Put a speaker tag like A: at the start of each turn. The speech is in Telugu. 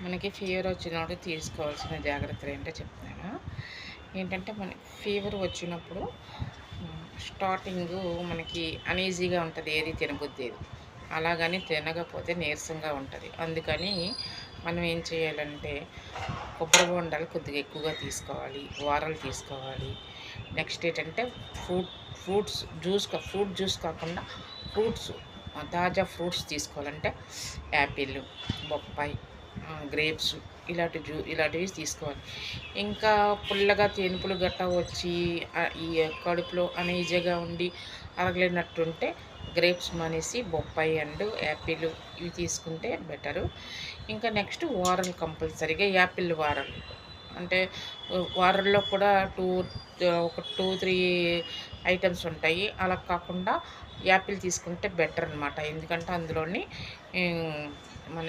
A: మనకి ఫీవర్ వచ్చినప్పుడు తీసుకోవాల్సిన జాగ్రత్తలు ఏంటో చెప్తాను. ఏంటంటే మన ఫీవర్ వచ్చినప్పుడు స్టార్టింగు మనకి అనీజీగా ఉంటుంది, ఏది తినబుద్దేది. అలాగని తినకపోతే నీరసంగా ఉంటుంది. అందుకని మనం ఏం చేయాలంటే కొబ్బరి బొండాలు కొద్దిగా ఎక్కువగా తీసుకోవాలి, వారాలు తీసుకోవాలి. నెక్స్ట్ ఏంటంటే ఫ్రూట్స్ ఫ్రూట్ జ్యూస్ కాకుండా ఫ్రూట్స్ తాజా ఫ్రూట్స్ తీసుకోవాలంటే యాపిల్, బొప్పాయి, గ్రేప్స్ ఇలాంటివి తీసుకోవాలి. ఇంకా పుల్లగా తేనుపులు గట్టా వచ్చి ఈ కడుపులో అనీజీగా ఉండి అరగలేనట్టుంటే గ్రేప్స్ మానేసి బొప్పాయి అండ్ యాపిల్ ఇవి తీసుకుంటే బెటరు. ఇంకా నెక్స్ట్ వారం కంపల్సరీగా యాపిల్ వారం అంటే వారంలో కూడా ఒక 2-3 ఐటమ్స్ ఉంటాయి. అలా కాకుండా యాపిల్ తీసుకుంటే బెటర్ అనమాట. ఎందుకంటే అందులోని మనకి